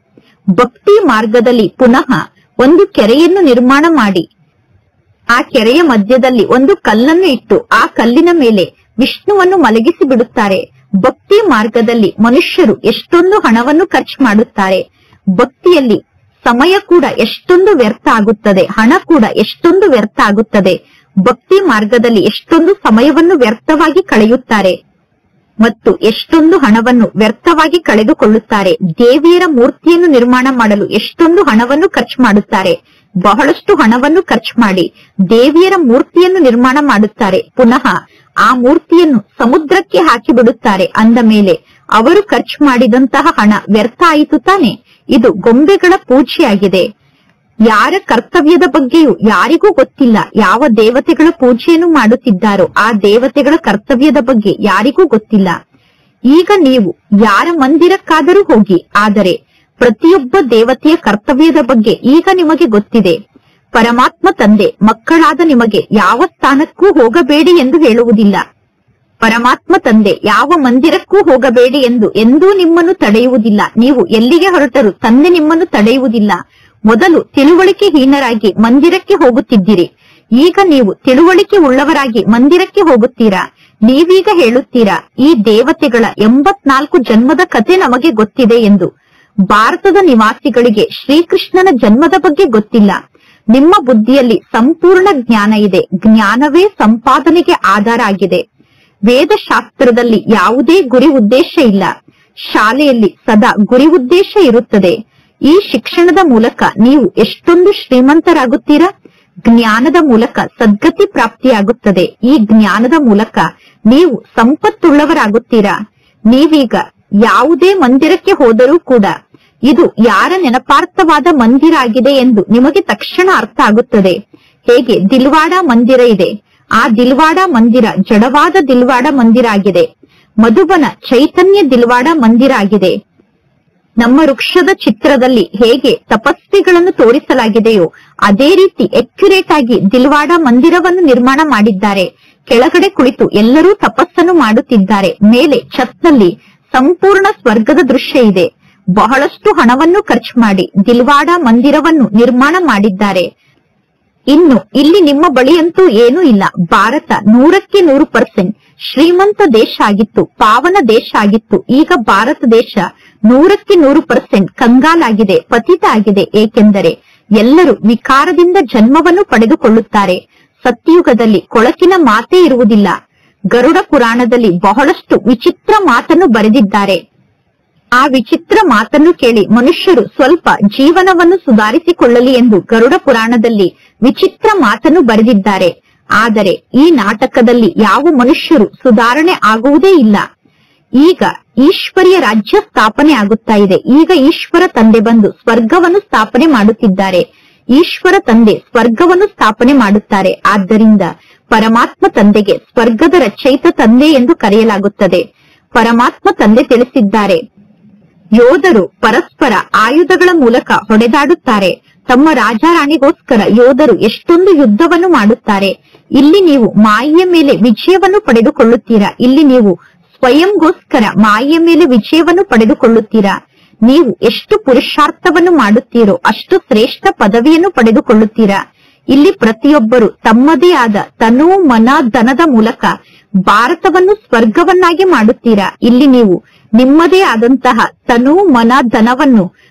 [SPEAKER 1] ಭಕ್ತಿ ಮಾರ್ಗದಲ್ಲಿ ಪುನಃ ಒಂದು ಕೆರೆಯನ್ನು ನಿರ್ಮಾಣ ಮಾಡಿ ಆ ಕೆರೆಯ ಮಧ್ಯದಲ್ಲಿ ಒಂದು ಕಲ್ಲನ್ನು ಇಟ್ಟು ಆ ಕಲ್ಲಿನ ಮೇಲೆ ವಿಷ್ಣುವನ್ನು ಮಲಗಿಸಿ ಬಿಡುತ್ತಾರೆ. ಭಕ್ತಿ ಮಾರ್ಗದಲ್ಲಿ ಮನುಷ್ಯರು ಎಷ್ಟೊಂದು ಹಣವನ್ನು ಖರ್ಚು ಮಾಡುತ್ತಾರೆ. ಭಕ್ತಿಯಲ್ಲಿ ಸಮಯ ಕೂಡ ಎಷ್ಟೊಂದು ವ್ಯರ್ಥ ಆಗುತ್ತದೆ, ಹಣ ಕೂಡ ಎಷ್ಟೊಂದು ವ್ಯರ್ಥ ಆಗುತ್ತದೆ. ಭಕ್ತಿ ಮಾರ್ಗದಲ್ಲಿ ಎಷ್ಟೊಂದು ಸಮಯವನ್ನು ವ್ಯರ್ಥವಾಗಿ ಕಳೆಯುತ್ತಾರೆ ಮತ್ತು ಎಷ್ಟೊಂದು ಹಣವನ್ನು ವ್ಯರ್ಥವಾಗಿ ಕಳೆದುಕೊಳ್ಳುತ್ತಾರೆ. ದೇವಿಯರ ಮೂರ್ತಿಯನ್ನು ನಿರ್ಮಾಣ ಮಾಡಲು ಎಷ್ಟೊಂದು ಹಣವನ್ನು ಖರ್ಚು ಮಾಡುತ್ತಾರೆ. ಬಹಳಷ್ಟು ಹಣವನ್ನು ಖರ್ಚು ಮಾಡಿ ದೇವಿಯರ ಮೂರ್ತಿಯನ್ನು ನಿರ್ಮಾಣ ಮಾಡುತ್ತಾರೆ. ಪುನಃ ಆ ಮೂರ್ತಿಯನ್ನು ಸಮುದ್ರಕ್ಕೆ ಹಾಕಿ ಬಿಡುತ್ತಾರೆ. ಅಂದ ಮೇಲೆ ಅವರು ಖರ್ಚು ಮಾಡಿದಂತಹ ಹಣ ವ್ಯರ್ಥ ಆಯಿತು ತಾನೆ? ಇದು ಗೊಂಬೆಗಳ ಪೂಜೆಯಾಗಿದೆ. ಯಾರ ಕರ್ತವ್ಯದ ಬಗ್ಗೆಯೂ ಯಾರಿಗೂ ಗೊತ್ತಿಲ್ಲ. ಯಾವ ದೇವತೆಗಳ ಪೂಜೆಯನ್ನು ಮಾಡುತ್ತಿದ್ದಾರೋ ಆ ದೇವತೆಗಳ ಕರ್ತವ್ಯದ ಬಗ್ಗೆ ಯಾರಿಗೂ ಗೊತ್ತಿಲ್ಲ. ಈಗ ನೀವು ಯಾರ ಮಂದಿರಕ್ಕಾದರೂ ಹೋಗಿ, ಆದರೆ ಪ್ರತಿಯೊಬ್ಬ ದೇವತೆಯ ಕರ್ತವ್ಯದ ಬಗ್ಗೆ ಈಗ ನಿಮಗೆ ಗೊತ್ತಿದೆ. ಪರಮಾತ್ಮ ತಂದೆ ಮಕ್ಕಳಾದ ನಿಮಗೆ ಯಾವ ಸ್ಥಾನಕ್ಕೂ ಹೋಗಬೇಡಿ ಎಂದು ಹೇಳುವುದಿಲ್ಲ. ಪರಮಾತ್ಮ ತಂದೆ ಯಾವ ಮಂದಿರಕ್ಕೂ ಹೋಗಬೇಡಿ ಎಂದು ಎಂದೂ ನಿಮ್ಮನ್ನು ತಡೆಯುವುದಿಲ್ಲ. ನೀವು ಎಲ್ಲಿಗೆ ಹೊರಟರೂ ತಂದೆ ನಿಮ್ಮನ್ನು ತಡೆಯುವುದಿಲ್ಲ. ಮೊದಲು ತಿಳುವಳಿಕೆ ಹೀನರಾಗಿ ಮಂದಿರಕ್ಕೆ ಹೋಗುತ್ತಿದ್ದೀರಿ. ಈಗ ನೀವು ತಿಳುವಳಿಕೆ ಉಳ್ಳವರಾಗಿ ಮಂದಿರಕ್ಕೆ ಹೋಗುತ್ತೀರಾ. ನೀವೀಗ ಹೇಳುತ್ತೀರಾ ಈ ದೇವತೆಗಳ 84 ಜನ್ಮದ ಕತೆ ನಮಗೆ ಗೊತ್ತಿದೆ ಎಂದು. ಭಾರತದ ನಿವಾಸಿಗಳಿಗೆ ಶ್ರೀಕೃಷ್ಣನ ಜನ್ಮದ ಬಗ್ಗೆ ಗೊತ್ತಿಲ್ಲ. ನಿಮ್ಮ ಬುದ್ಧಿಯಲ್ಲಿ ಸಂಪೂರ್ಣ ಜ್ಞಾನ ಇದೆ. ಜ್ಞಾನವೇ ಸಂಪಾದನೆಗೆ ಆಧಾರ ಆಗಿದೆ. ವೇದಶಾಸ್ತ್ರದಲ್ಲಿ ಯಾವುದೇ ಗುರಿ ಉದ್ದೇಶ ಇಲ್ಲ. ಶಾಲೆಯಲ್ಲಿ ಸದಾ ಗುರಿ ಉದ್ದೇಶ ಇರುತ್ತದೆ. ಈ ಶಿಕ್ಷಣದ ಮೂಲಕ ನೀವು ಎಷ್ಟೊಂದು ಶ್ರೀಮಂತರಾಗುತ್ತೀರಾ. ಜ್ಞಾನದ ಮೂಲಕ ಸದ್ಗತಿ ಪ್ರಾಪ್ತಿಯಾಗುತ್ತದೆ. ಈ ಜ್ಞಾನದ ಮೂಲಕ ನೀವು ಸಂಪತ್ತುಳ್ಳವರಾಗುತ್ತೀರಾ. ನೀವೀಗ ಯಾವುದೇ ಮಂದಿರಕ್ಕೆ ಹೋದರೂ ಕೂಡ ಇದು ಯಾರ ನೆನಪಾರ್ಥವಾದ ಮಂದಿರ ಆಗಿದೆ ಎಂದು ನಿಮಗೆ ತಕ್ಷಣ ಅರ್ಥ ಆಗುತ್ತದೆ. ಹೇಗೆ ದಿಲ್ವಾಡ ಮಂದಿರ ಇದೆ, ಆ ದಿಲ್ವಾಡ ಮಂದಿರ ಜಡವಾದ ದಿಲ್ವಾಡ ಮಂದಿರ ಆಗಿದೆ. ಮಧುಬನ ಚೈತನ್ಯ ದಿಲ್ವಾಡ ಮಂದಿರ ಆಗಿದೆ. ನಮ್ಮ ವೃಕ್ಷದ ಚಿತ್ರದಲ್ಲಿ ಹೇಗೆ ತಪಸ್ವಿಗಳನ್ನು ತೋರಿಸಲಾಗಿದೆಯೋ ಅದೇ ರೀತಿ ಅಕ್ಯುರೇಟ್ ಆಗಿ ದಿಲ್ವಾಡ ಮಂದಿರವನ್ನು ನಿರ್ಮಾಣ ಮಾಡಿದ್ದಾರೆ. ಕೆಳಗಡೆ ಕುಳಿತು ಎಲ್ಲರೂ ತಪಸ್ಸನ್ನು ಮಾಡುತ್ತಿದ್ದಾರೆ. ಮೇಲೆ ಛತ್ನಲ್ಲಿ ಸಂಪೂರ್ಣ ಸ್ವರ್ಗದ ದೃಶ್ಯ ಇದೆ. ಬಹಳಷ್ಟು ಹಣವನ್ನು ಖರ್ಚು ಮಾಡಿ ದಿಲ್ವಾಡ ಮಂದಿರವನ್ನು ನಿರ್ಮಾಣ ಮಾಡಿದ್ದಾರೆ. ಇನ್ನು ಇಲ್ಲಿ ನಿಮ್ಮ ಬಳಿಯಂತೂ ಏನೂ ಇಲ್ಲ. ಭಾರತ 100% ಶ್ರೀಮಂತ ದೇಶ ಆಗಿತ್ತು, ಪಾವನ ದೇಶ ಆಗಿತ್ತು. ಈಗ ಭಾರತ ದೇಶ 100% ಕಂಗಾಲಾಗಿದೆ, ಪತಿತ ಆಗಿದೆ. ಏಕೆಂದರೆ ಎಲ್ಲರೂ ವಿಕಾರದಿಂದ ಜನ್ಮವನ್ನು ಪಡೆದುಕೊಳ್ಳುತ್ತಾರೆ. ಸತ್ಯಯುಗದಲ್ಲಿ ಕೊಳಕಿನ ಮಾತೇ ಇರುವುದಿಲ್ಲ. ಗರುಡ ಪುರಾಣದಲ್ಲಿ ಬಹಳಷ್ಟು ವಿಚಿತ್ರ ಮಾತನ್ನು ಬರೆದಿದ್ದಾರೆ. ಆ ವಿಚಿತ್ರ ಮಾತನ್ನು ಕೇಳಿ ಮನುಷ್ಯರು ಸ್ವಲ್ಪ ಜೀವನವನ್ನು ಸುಧಾರಿಸಿಕೊಳ್ಳಲಿ ಎಂದು ಗರುಡ ಪುರಾಣದಲ್ಲಿ ವಿಚಿತ್ರ ಮಾತನ್ನು ಬರೆದಿದ್ದಾರೆ. ಆದರೆ ಈ ನಾಟಕದಲ್ಲಿ ಯಾವ ಮನುಷ್ಯರು ಸುಧಾರಣೆ ಆಗುವುದೇ ಇಲ್ಲ. ಈಗ ಈಶ್ವರಿಯ ರಾಜ್ಯ ಸ್ಥಾಪನೆ ಆಗುತ್ತಾ ಇದೆ. ಈಗ ಈಶ್ವರ ತಂದೆ ಬಂದು ಸ್ವರ್ಗವನ್ನು ಸ್ಥಾಪನೆ ಮಾಡುತ್ತಿದ್ದಾರೆ. ಈಶ್ವರ ತಂದೆ ಸ್ವರ್ಗವನ್ನು ಸ್ಥಾಪನೆ ಮಾಡುತ್ತಾರೆ. ಆದ್ದರಿಂದ ಪರಮಾತ್ಮ ತಂದೆಗೆ ಸ್ವರ್ಗದ ರಚಯಿತ ತಂದೆ ಎಂದು ಕರೆಯಲಾಗುತ್ತದೆ. ಪರಮಾತ್ಮ ತಂದೆ ತಿಳಿಸಿದ್ದಾರೆ, ಯೋಧರು ಪರಸ್ಪರ ಆಯುಧಗಳ ಮೂಲಕ ಹೊಡೆದಾಡುತ್ತಾರೆ. ತಮ್ಮ ರಾಜಾರಾಣಿಗೋಸ್ಕರ ಯೋಧರು ಎಷ್ಟೊಂದು ಯುದ್ಧವನ್ನು ಮಾಡುತ್ತಾರೆ. ಇಲ್ಲಿ ನೀವು ಮಾಯೆಯ ಮೇಲೆ ವಿಜಯವನ್ನು ಪಡೆದುಕೊಳ್ಳುತ್ತೀರಾ. ಇಲ್ಲಿ ನೀವು ಸ್ವಯಂಗೋಸ್ಕರ ಮಾಯೆಯ ಮೇಲೆ ವಿಜಯವನ್ನು ಪಡೆದುಕೊಳ್ಳುತ್ತೀರಾ. ನೀವು ಎಷ್ಟು ಪುರುಷಾರ್ಥವನ್ನು ಮಾಡುತ್ತೀರೋ ಅಷ್ಟು ಶ್ರೇಷ್ಠ ಪದವಿಯನ್ನು ಪಡೆದುಕೊಳ್ಳುತ್ತೀರಾ. ಇಲ್ಲಿ ಪ್ರತಿಯೊಬ್ಬರು ತಮ್ಮದೇ ಆದ ತನು ಮನ ಧನದ ಮೂಲಕ ಭಾರತವನ್ನು ಸ್ವರ್ಗವನ್ನಾಗಿ ಮಾಡುತ್ತೀರಾ. ಇಲ್ಲಿ ನೀವು ನಿಮ್ಮದೇ ಆದಂತಹ ತನು ಮನ ಧನವನ್ನು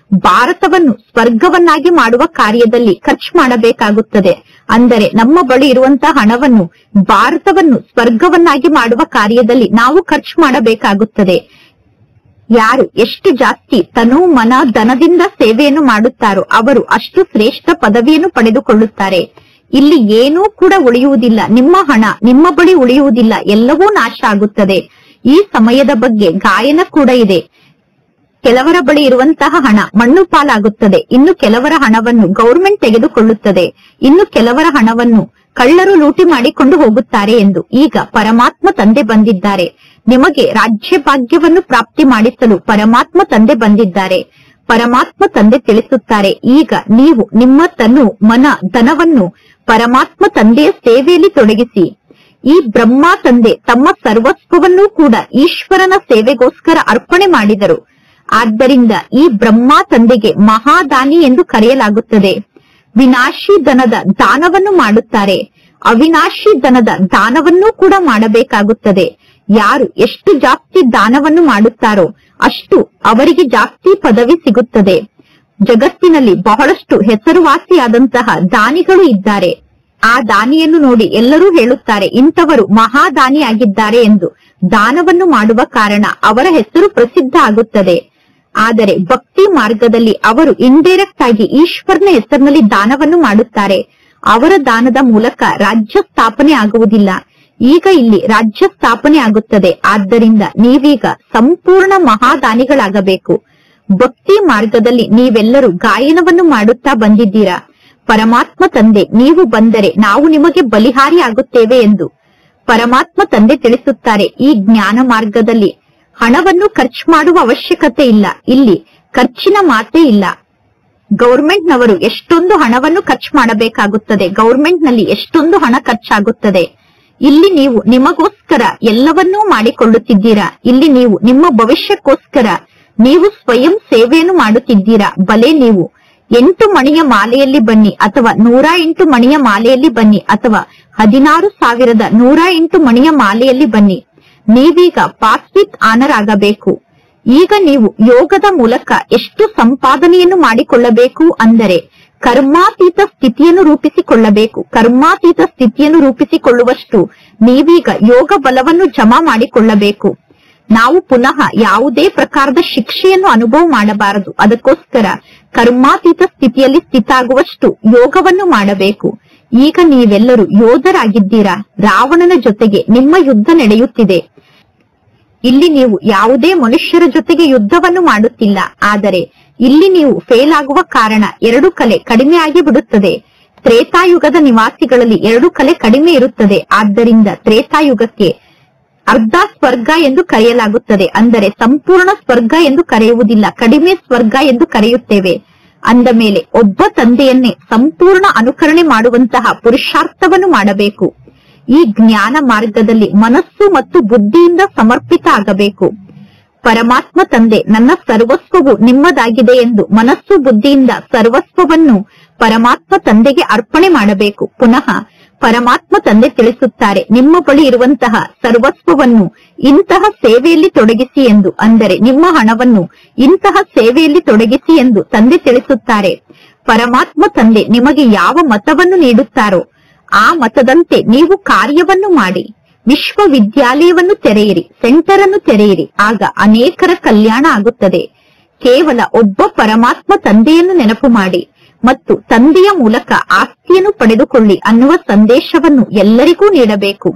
[SPEAKER 1] ಭಾರತವನ್ನು ಸ್ವರ್ಗವನ್ನಾಗಿ ಮಾಡುವ ಕಾರ್ಯದಲ್ಲಿ ಖರ್ಚು ಮಾಡಬೇಕಾಗುತ್ತದೆ. ಅಂದರೆ ನಮ್ಮ ಬಳಿ ಇರುವಂತಹ ಹಣವನ್ನು ಭಾರತವನ್ನು ಸ್ವರ್ಗವನ್ನಾಗಿ ಮಾಡುವ ಕಾರ್ಯದಲ್ಲಿ ನಾವು ಖರ್ಚು ಮಾಡಬೇಕಾಗುತ್ತದೆ. ಯಾರು ಎಷ್ಟು ಜಾಸ್ತಿ ತನು ಮನ ಧನದಿಂದ ಸೇವೆಯನ್ನು ಮಾಡುತ್ತಾರೋ ಅವರು ಅಷ್ಟು ಶ್ರೇಷ್ಠ ಪದವಿಯನ್ನು ಪಡೆದುಕೊಳ್ಳುತ್ತಾರೆ. ಇಲ್ಲಿ ಏನೂ ಕೂಡ ಉಳಿಯುವುದಿಲ್ಲ. ನಿಮ್ಮ ಹಣ ನಿಮ್ಮ ಬಳಿ ಉಳಿಯುವುದಿಲ್ಲ, ಎಲ್ಲವೂ ನಾಶ ಆಗುತ್ತದೆ. ಈ ಸಮಯದ ಬಗ್ಗೆ ಗಾಯನ ಕೂಡ ಇದೆ. ಕೆಲವರ ಬಳಿ ಇರುವಂತಹ ಹಣ ಮಣ್ಣು ಪಾಲಾಗುತ್ತದೆ. ಇನ್ನು ಕೆಲವರ ಹಣವನ್ನು ಗೌರ್ಮೆಂಟ್ ತೆಗೆದುಕೊಳ್ಳುತ್ತದೆ. ಇನ್ನು ಕೆಲವರ ಹಣವನ್ನು ಕಳ್ಳರು ಲೂಟಿ ಮಾಡಿಕೊಂಡು ಹೋಗುತ್ತಾರೆ ಎಂದು. ಈಗ ಪರಮಾತ್ಮ ತಂದೆ ಬಂದಿದ್ದಾರೆ. ನಿಮಗೆ ರಾಜ್ಯ ಭಾಗ್ಯವನ್ನು ಪ್ರಾಪ್ತಿ ಮಾಡಿಸಲು ಪರಮಾತ್ಮ ತಂದೆ ಬಂದಿದ್ದಾರೆ. ಪರಮಾತ್ಮ ತಂದೆ ತಿಳಿಸುತ್ತಾರೆ, ಈಗ ನೀವು ನಿಮ್ಮ ತನು ಮನ ಧನವನ್ನು ಪರಮಾತ್ಮ ತಂದೆಯ ಸೇವೆಯಲ್ಲಿ ತೊಡಗಿಸಿ. ಈ ಬ್ರಹ್ಮ ತಂದೆ ತಮ್ಮ ಸರ್ವಸ್ವವನ್ನೂ ಕೂಡ ಈಶ್ವರನ ಸೇವೆಗೋಸ್ಕರ ಅರ್ಪಣೆ ಮಾಡಿದರು. ಆದ್ದರಿಂದ ಈ ಬ್ರಹ್ಮ ತಂದೆಗೆ ಮಹಾದಾನಿ ಎಂದು ಕರೆಯಲಾಗುತ್ತದೆ. ವಿನಾಶಿ ಧನದ ದಾನವನ್ನು ಮಾಡುತ್ತಾರೆ. ಅವಿನಾಶಿ ಧನದ ದಾನವನ್ನೂ ಕೂಡ ಮಾಡಬೇಕಾಗುತ್ತದೆ. ಯಾರು ಎಷ್ಟು ಜಾಸ್ತಿ ದಾನವನ್ನು ಮಾಡುತ್ತಾರೋ ಅಷ್ಟು ಅವರಿಗೆ ಜಾಸ್ತಿ ಪದವಿ ಸಿಗುತ್ತದೆ. ಜಗತ್ತಿನಲ್ಲಿ ಬಹಳಷ್ಟು ಹೆಸರುವಾಸಿಯಾದಂತಹ ದಾನಿಗಳು ಇದ್ದಾರೆ. ಆ ದಾನಿಯನ್ನು ನೋಡಿ ಎಲ್ಲರೂ ಹೇಳುತ್ತಾರೆ, ಇಂಥವರು ಮಹಾದಾನಿಯಾಗಿದ್ದಾರೆ ಎಂದು. ದಾನವನ್ನು ಮಾಡುವ ಕಾರಣ ಅವರ ಹೆಸರು ಪ್ರಸಿದ್ಧ ಆಗುತ್ತದೆ. ಆದರೆ ಭಕ್ತಿ ಮಾರ್ಗದಲ್ಲಿ ಅವರು ಇಂಡೈರೆಕ್ಟ್ ಆಗಿ ಈಶ್ವರನ ಹೆಸರಿನಲ್ಲಿ ದಾನವನ್ನು ಮಾಡುತ್ತಾರೆ. ಅವರ ದಾನದ ಮೂಲಕ ರಾಜ್ಯ ಸ್ಥಾಪನೆ ಆಗುವುದಿಲ್ಲ. ಈಗ ಇಲ್ಲಿ ರಾಜ್ಯ ಸ್ಥಾಪನೆ ಆಗುತ್ತದೆ. ಆದ್ದರಿಂದ ನೀವೀಗ ಸಂಪೂರ್ಣ ಮಹಾದಾನಿಗಳಾಗಬೇಕು. ಭಕ್ತಿ ಮಾರ್ಗದಲ್ಲಿ ನೀವೆಲ್ಲರೂ ಗಾಯನವನ್ನು ಮಾಡುತ್ತಾ ಬಂದಿದ್ದೀರಾ. ಪರಮಾತ್ಮ ತಂದೆ ನೀವು ಬಂದರೆ ನಾವು ನಿಮಗೆ ಬಲಿಹಾರಿ ಆಗುತ್ತೇವೆ ಎಂದು ಪರಮಾತ್ಮ ತಂದೆ ತಿಳಿಸುತ್ತಾರೆ. ಈ ಜ್ಞಾನ ಮಾರ್ಗದಲ್ಲಿ ಹಣವನ್ನು ಖರ್ಚು ಮಾಡುವ ಅವಶ್ಯಕತೆ ಇಲ್ಲ. ಇಲ್ಲಿ ಖರ್ಚಿನ ಮಾತೇ ಇಲ್ಲ. ಗೌರ್ಮೆಂಟ್ ನವರು ಎಷ್ಟೊಂದು ಹಣವನ್ನು ಖರ್ಚು ಮಾಡಬೇಕಾಗುತ್ತದೆ. ಗೌರ್ಮೆಂಟ್ ನಲ್ಲಿ ಎಷ್ಟೊಂದು ಹಣ ಖರ್ಚಾಗುತ್ತದೆ. ಇಲ್ಲಿ ನೀವು ನಿಮಗೋಸ್ಕರ ಎಲ್ಲವನ್ನೂ ಮಾಡಿಕೊಳ್ಳುತ್ತಿದ್ದೀರಾ. ಇಲ್ಲಿ ನೀವು ನಿಮ್ಮ ಭವಿಷ್ಯಕ್ಕೋಸ್ಕರ ನೀವು ಸ್ವಯಂ ಸೇವೆಯನ್ನು ಮಾಡುತ್ತಿದ್ದೀರಾ. ಬಲೆ ನೀವು 8 ಮಣಿಯ ಮಾಲೆಯಲ್ಲಿ ಬನ್ನಿ ಅಥವಾ 108 ಮಣಿಯ ಮಾಲೆಯಲ್ಲಿ ಬನ್ನಿ ಅಥವಾ 16,108 ಮಣಿಯ ಮಾಲೆಯಲ್ಲಿ ಬನ್ನಿ. ನೀವೀಗ ಪಾಸ್ ವಿತ್ ಆನರ್ ಆಗಬೇಕು. ಈಗ ನೀವು ಯೋಗದ ಮೂಲಕ ಎಷ್ಟು ಸಂಪಾದನೆಯನ್ನು ಮಾಡಿಕೊಳ್ಳಬೇಕು ಅಂದರೆ ಕರ್ಮಾತೀತ ಸ್ಥಿತಿಯನ್ನು ರೂಪಿಸಿಕೊಳ್ಳಬೇಕು. ಕರ್ಮಾತೀತ ಸ್ಥಿತಿಯನ್ನು ರೂಪಿಸಿಕೊಳ್ಳುವಷ್ಟು ನೀವೀಗ ಯೋಗ ಬಲವನ್ನು ಜಮಾ ಮಾಡಿಕೊಳ್ಳಬೇಕು. ನಾವು ಪುನಃ ಯಾವುದೇ ಪ್ರಕಾರದ ಶಿಕ್ಷೆಯನ್ನು ಅನುಭವ ಮಾಡಬಾರದು. ಅದಕ್ಕೋಸ್ಕರ ಕರ್ಮಾತೀತ ಸ್ಥಿತಿಯಲ್ಲಿ ಸ್ಥಿತಾಗುವಷ್ಟು ಯೋಗವನ್ನು ಮಾಡಬೇಕು. ಈಗ ನೀವೆಲ್ಲರೂ ಯೋಧರಾಗಿದ್ದೀರಾ. ರಾವಣನ ಜೊತೆಗೆ ನಿಮ್ಮ ಯುದ್ಧ ನಡೆಯುತ್ತಿದೆ. ಇಲ್ಲಿ ನೀವು ಯಾವುದೇ ಮನುಷ್ಯರ ಜೊತೆಗೆ ಯುದ್ಧವನ್ನು ಮಾಡುತ್ತಿಲ್ಲ. ಆದರೆ ಇಲ್ಲಿ ನೀವು ಫೇಲ್ ಆಗುವ ಕಾರಣ 2 ಕಲೆ ಕಡಿಮೆ ಆಗಿ ಬಿಡುತ್ತದೆ. ತ್ರೇತಾಯುಗದ ನಿವಾಸಿಗಳಲ್ಲಿ 2 ಕಲೆ ಕಡಿಮೆ ಇರುತ್ತದೆ. ಆದ್ದರಿಂದ ತ್ರೇತಾಯುಗಕ್ಕೆ ಅರ್ಧ ಸ್ವರ್ಗ ಎಂದು ಕರೆಯಲಾಗುತ್ತದೆ. ಅಂದರೆ ಸಂಪೂರ್ಣ ಸ್ವರ್ಗ ಎಂದು ಕರೆಯುವುದಿಲ್ಲ, ಕಡಿಮೆ ಸ್ವರ್ಗ ಎಂದು ಕರೆಯುತ್ತೇವೆ. ಅಂದ ಮೇಲೆ ಒಬ್ಬ ತಂದೆಯನ್ನೇ ಸಂಪೂರ್ಣ ಅನುಕರಣೆ ಮಾಡುವಂತಹ ಪುರುಷಾರ್ಥವನ್ನು ಮಾಡಬೇಕು. ಈ ಜ್ಞಾನ ಮಾರ್ಗದಲ್ಲಿ ಮನಸ್ಸು ಮತ್ತು ಬುದ್ಧಿಯಿಂದ ಸಮರ್ಪಿತ ಆಗಬೇಕು. ಪರಮಾತ್ಮ ತಂದೆ ನನ್ನ ಸರ್ವಸ್ವವು ನಿಮ್ಮದಾಗಿದೆ ಎಂದು ಮನಸ್ಸು ಬುದ್ಧಿಯಿಂದ ಸರ್ವಸ್ವವನ್ನು ಪರಮಾತ್ಮ ತಂದೆಗೆ ಅರ್ಪಣೆ ಮಾಡಬೇಕು. ಪುನಃ ಪರಮಾತ್ಮ ತಂದೆ ತಿಳಿಸುತ್ತಾರೆ, ನಿಮ್ಮ ಬಳಿ ಇರುವಂತಹ ಸರ್ವಸ್ವವನ್ನು ಇಂತಹ ಸೇವೆಯಲ್ಲಿ ತೊಡಗಿಸಿ ಎಂದು. ಅಂದರೆ ನಿಮ್ಮ ಹಣವನ್ನು ಇಂತಹ ಸೇವೆಯಲ್ಲಿ ತೊಡಗಿಸಿ ಎಂದು ತಂದೆ ತಿಳಿಸುತ್ತಾರೆ. ಪರಮಾತ್ಮ ತಂದೆ ನಿಮಗೆ ಯಾವ ಮತವನ್ನು ನೀಡುತ್ತಾರೋ ಆ ಮತದಂತೆ ನೀವು ಕಾರ್ಯವನ್ನು ಮಾಡಿ. ವಿಶ್ವವಿದ್ಯಾಲಯವನ್ನು ತೆರೆಯಿರಿ, ಸೆಂಟರ್ ಅನ್ನು ತೆರೆಯಿರಿ, ಆಗ ಅನೇಕರ ಕಲ್ಯಾಣ ಆಗುತ್ತದೆ. ಕೇವಲ ಒಬ್ಬ ಪರಮಾತ್ಮ ತಂದೆಯನ್ನು ನೆನಪು ಮಾಡಿ ಮತ್ತು ತಂದೆಯ ಮೂಲಕ ಆಸ್ತಿಯನ್ನು ಪಡೆದುಕೊಳ್ಳಿ ಅನ್ನುವ ಸಂದೇಶವನ್ನು ಎಲ್ಲರಿಗೂ ನೀಡಬೇಕು.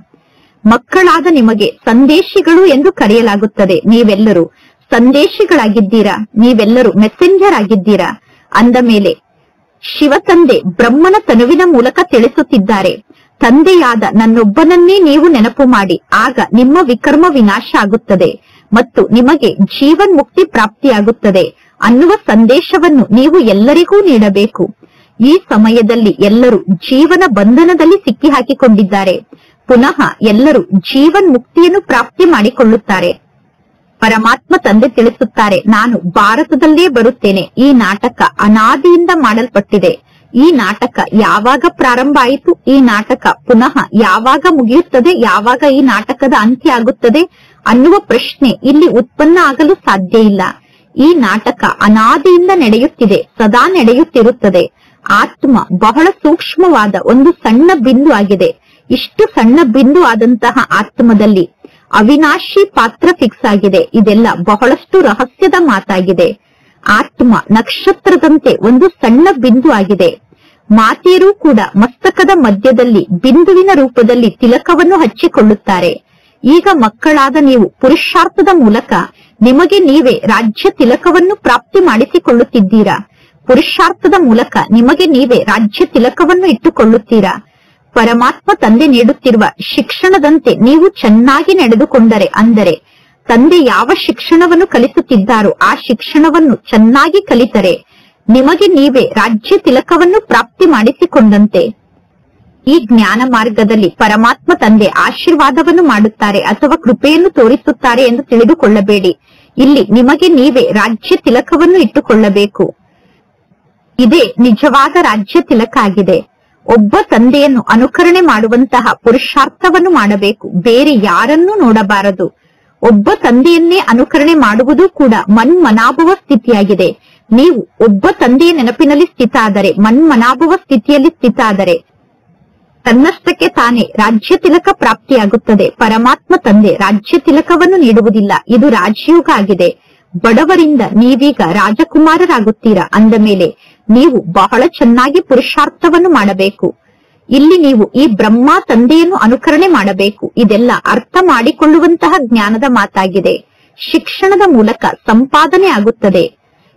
[SPEAKER 1] ಮಕ್ಕಳಾದ ನಿಮಗೆ ಸಂದೇಶಿಗಳು ಎಂದು ಕರೆಯಲಾಗುತ್ತದೆ. ನೀವೆಲ್ಲರೂ ಸಂದೇಶಿಗಳಾಗಿದ್ದೀರಾ, ನೀವೆಲ್ಲರೂ ಮೆಸೆಂಜರ್ ಆಗಿದ್ದೀರಾ. ಅಂದ ಮೇಲೆ ಶಿವತಂದೆ ಬ್ರಹ್ಮನ ತನುವಿನ ಮೂಲಕ ತಿಳಿಸುತ್ತಿದ್ದಾರೆ, ತಂದೆಯಾದ ನನ್ನೊಬ್ಬನನ್ನೇ ನೀವು ನೆನಪು ಮಾಡಿ, ಆಗ ನಿಮ್ಮ ವಿಕರ್ಮ ವಿನಾಶ ಆಗುತ್ತದೆ ಮತ್ತು ನಿಮಗೆ ಜೀವನ್ ಮುಕ್ತಿ ಪ್ರಾಪ್ತಿಯಾಗುತ್ತದೆ ಅನ್ನುವ ಸಂದೇಶವನ್ನು ನೀವು ಎಲ್ಲರಿಗೂ ನೀಡಬೇಕು. ಈ ಸಮಯದಲ್ಲಿ ಎಲ್ಲರೂ ಜೀವನ ಬಂಧನದಲ್ಲಿ ಸಿಕ್ಕಿ ಹಾಕಿಕೊಂಡಿದ್ದಾರೆ. ಪುನಃ ಎಲ್ಲರೂ ಜೀವನ್ ಮುಕ್ತಿಯನ್ನು ಪ್ರಾಪ್ತಿ ಮಾಡಿಕೊಳ್ಳುತ್ತಾರೆ. ಪರಮಾತ್ಮ ತಂದೆ ತಿಳಿಸುತ್ತಾರೆ, ನಾನು ಭಾರತದಲ್ಲೇ ಬರುತ್ತೇನೆ. ಈ ನಾಟಕ ಅನಾದಿಯಿಂದ ಮಾಡಲ್ಪಟ್ಟಿದೆ. ಈ ನಾಟಕ ಯಾವಾಗ ಪ್ರಾರಂಭ ಆಯಿತು, ಈ ನಾಟಕ ಪುನಃ ಯಾವಾಗ ಮುಗಿಯುತ್ತದೆ, ಯಾವಾಗ ಈ ನಾಟಕದ ಅಂತ್ಯ ಆಗುತ್ತದೆ ಅನ್ನುವ ಪ್ರಶ್ನೆ ಇಲ್ಲಿ ಉತ್ಪನ್ನ ಆಗಲು ಸಾಧ್ಯ ಇಲ್ಲ. ಈ ನಾಟಕ ಅನಾದಿಯಿಂದ ನಡೆಯುತ್ತಿದೆ, ಸದಾ ನಡೆಯುತ್ತಿರುತ್ತದೆ. ಆತ್ಮ ಬಹಳ ಸೂಕ್ಷ್ಮವಾದ ಒಂದು ಸಣ್ಣ ಬಿಂದು ಆಗಿದೆ. ಇಷ್ಟು ಸಣ್ಣ ಬಿಂದು ಆದಂತಹ ಆತ್ಮದಲ್ಲಿ ಅವಿನಾಶಿ ಪಾತ್ರ ಫಿಕ್ಸ್ ಆಗಿದೆ. ಇದೆಲ್ಲ ಬಹಳಷ್ಟು ರಹಸ್ಯದ ಮಾತಾಗಿದೆ. ಆತ್ಮ ನಕ್ಷತ್ರದಂತೆ ಒಂದು ಸಣ್ಣ ಬಿಂದು ಆಗಿದೆ. ಮಾತೆಯರೂ ಕೂಡ ಮಸ್ತಕದ ಮಧ್ಯದಲ್ಲಿ ಬಿಂದುವಿನ ರೂಪದಲ್ಲಿ ತಿಲಕವನ್ನು ಹಚ್ಚಿಕೊಳ್ಳುತ್ತಾರೆ. ಈಗ ಮಕ್ಕಳಾದ ನೀವು ಪುರುಷಾರ್ಥದ ಮೂಲಕ ನಿಮಗೆ ನೀವೇ ರಾಜ್ಯ ತಿಲಕವನ್ನು ಪ್ರಾಪ್ತಿ ಮಾಡಿಸಿಕೊಳ್ಳುತ್ತಿದ್ದೀರಾ. ಪುರುಷಾರ್ಥದ ಮೂಲಕ ನಿಮಗೆ ನೀವೇ ರಾಜ್ಯ ತಿಲಕವನ್ನು ಇಟ್ಟುಕೊಳ್ಳುತ್ತೀರಾ. ಪರಮಾತ್ಮ ತಂದೆ ನೀಡುತ್ತಿರುವ ಶಿಕ್ಷಣದಂತೆ ನೀವು ಚೆನ್ನಾಗಿ ನಡೆದುಕೊಂಡರೆ, ಅಂದರೆ ತಂದೆ ಯಾವ ಶಿಕ್ಷಣವನ್ನು ಕಲಿಸುತ್ತಿದ್ದಾರೋ ಆ ಶಿಕ್ಷಣವನ್ನು ಚೆನ್ನಾಗಿ ಕಲಿತರೆ ನಿಮಗೆ ನೀವೇ ರಾಜ್ಯ ತಿಲಕವನ್ನು ಪ್ರಾಪ್ತಿ ಮಾಡಿಸಿಕೊಂಡಂತೆ. ಈ ಜ್ಞಾನ ಮಾರ್ಗದಲ್ಲಿ ಪರಮಾತ್ಮ ತಂದೆ ಆಶೀರ್ವಾದವನ್ನು ಮಾಡುತ್ತಾರೆ ಅಥವಾ ಕೃಪೆಯನ್ನು ತೋರಿಸುತ್ತಾರೆ ಎಂದು ತಿಳಿದುಕೊಳ್ಳಬೇಡಿ. ಇಲ್ಲಿ ನಿಮಗೆ ನೀವೇ ರಾಜ್ಯ ತಿಲಕವನ್ನು ಇಟ್ಟುಕೊಳ್ಳಬೇಕು. ಇದೇ ನಿಜವಾದ ರಾಜ್ಯ ತಿಲಕ ಆಗಿದೆ. ಒಬ್ಬ ತಂದೆಯನ್ನು ಅನುಕರಣೆ ಮಾಡುವಂತಹ ಪುರುಷಾರ್ಥವನ್ನು ಮಾಡಬೇಕು, ಬೇರೆ ಯಾರನ್ನೂ ನೋಡಬಾರದು. ಒಬ್ಬ ತಂದೆಯನ್ನೇ ಅನುಕರಣೆ ಮಾಡುವುದು ಕೂಡ ಮನ್ಮನಾಭವ ಸ್ಥಿತಿಯಾಗಿದೆ. ನೀವು ಒಬ್ಬ ತಂದೆಯ ನೆನಪಿನಲ್ಲಿ ಸ್ಥಿತ ಆದರೆ, ಮನ್ಮನಾಭವ ಸ್ಥಿತಿಯಲ್ಲಿ ಸ್ಥಿತ ಆದರೆ ತನ್ನಷ್ಟಕ್ಕೆ ತಾನೇ ರಾಜ್ಯ ತಿಲಕ ಪ್ರಾಪ್ತಿಯಾಗುತ್ತದೆ. ಪರಮಾತ್ಮ ತಂದೆ ರಾಜ್ಯ ತಿಲಕವನ್ನು ನೀಡುವುದಿಲ್ಲ. ಇದು ರಾಜಯೋಗ ಆಗಿದೆ. ಬಡವರಿಂದ ನೀವೀಗ ರಾಜಕುಮಾರರಾಗುತ್ತೀರಾ. ಅಂದ ಮೇಲೆ ನೀವು ಬಹಳ ಚೆನ್ನಾಗಿ ಪುರುಷಾರ್ಥವನ್ನು ಮಾಡಬೇಕು. ಇಲ್ಲಿ ನೀವು ಈ ಬ್ರಹ್ಮ ತಂದೆಯನ್ನು ಅನುಕರಣೆ ಮಾಡಬೇಕು. ಇದೆಲ್ಲ ಅರ್ಥ ಮಾಡಿಕೊಳ್ಳುವಂತಹ ಜ್ಞಾನದ ಮಾತಾಗಿದೆ. ಶಿಕ್ಷಣದ ಮೂಲಕ ಸಂಪಾದನೆ ಆಗುತ್ತದೆ.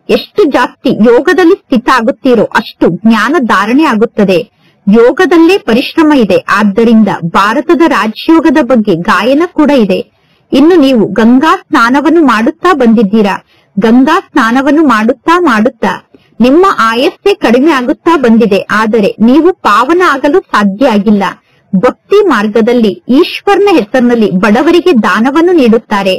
[SPEAKER 1] ಎಷ್ಟು ಜಾಸ್ತಿ ಯೋಗದಲ್ಲಿ ಸ್ಥಿತ ಆಗುತ್ತೀರೋ ಅಷ್ಟು ಜ್ಞಾನ ಧಾರಣೆ ಆಗುತ್ತದೆ. ಯೋಗದಲ್ಲೇ ಪರಿಶ್ರಮ ಇದೆ. ಆದ್ದರಿಂದ ಭಾರತದ ರಾಜಯೋಗದ ಬಗ್ಗೆ ಗಾಯನ ಕೂಡ ಇದೆ. ಇನ್ನು ನೀವು ಗಂಗಾ ಸ್ನಾನವನ್ನು ಮಾಡುತ್ತಾ ಬಂದಿದ್ದೀರಾ. ಗಂಗಾ ಸ್ನಾನವನ್ನು ಮಾಡುತ್ತಾ ಮಾಡುತ್ತಾ ನಿಮ್ಮ ಆಯಸ್ಸೇ ಕಡಿಮೆ ಆಗುತ್ತಾ ಬಂದಿದೆ. ಆದರೆ ನೀವು ಪಾವನ ಆಗಲು ಸಾಧ್ಯ ಆಗಿಲ್ಲ. ಭಕ್ತಿ ಮಾರ್ಗದಲ್ಲಿ ಈಶ್ವರನ ಹೆಸರಿನಲ್ಲಿ ಬಡವರಿಗೆ ದಾನವನ್ನು ನೀಡುತ್ತಾರೆ.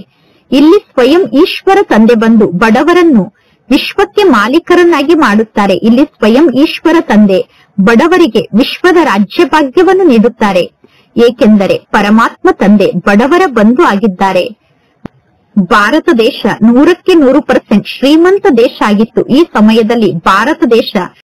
[SPEAKER 1] ಇಲ್ಲಿ ಸ್ವಯಂ ಈಶ್ವರ ತಂದೆ ಬಂದು ಬಡವರನ್ನು ವಿಶ್ವಕ್ಕೆ ಮಾಲೀಕರನ್ನಾಗಿ ಮಾಡುತ್ತಾರೆ. ಇಲ್ಲಿ ಸ್ವಯಂ ಈಶ್ವರ ತಂದೆ ಬಡವರಿಗೆ ವಿಶ್ವದ ರಾಜ್ಯ ಭಾಗ್ಯವನ್ನು ನೀಡುತ್ತಾರೆ. ಏಕೆಂದರೆ ಪರಮಾತ್ಮ ತಂದೆ ಬಡವರ ಬಂಧು ಆಗಿದ್ದಾರೆ. ಭಾರತ ದೇಶ 100% ಶ್ರೀಮಂತ ದೇಶ ಆಗಿತ್ತು. ಈ ಸಮಯದಲ್ಲಿ ಭಾರತ ದೇಶ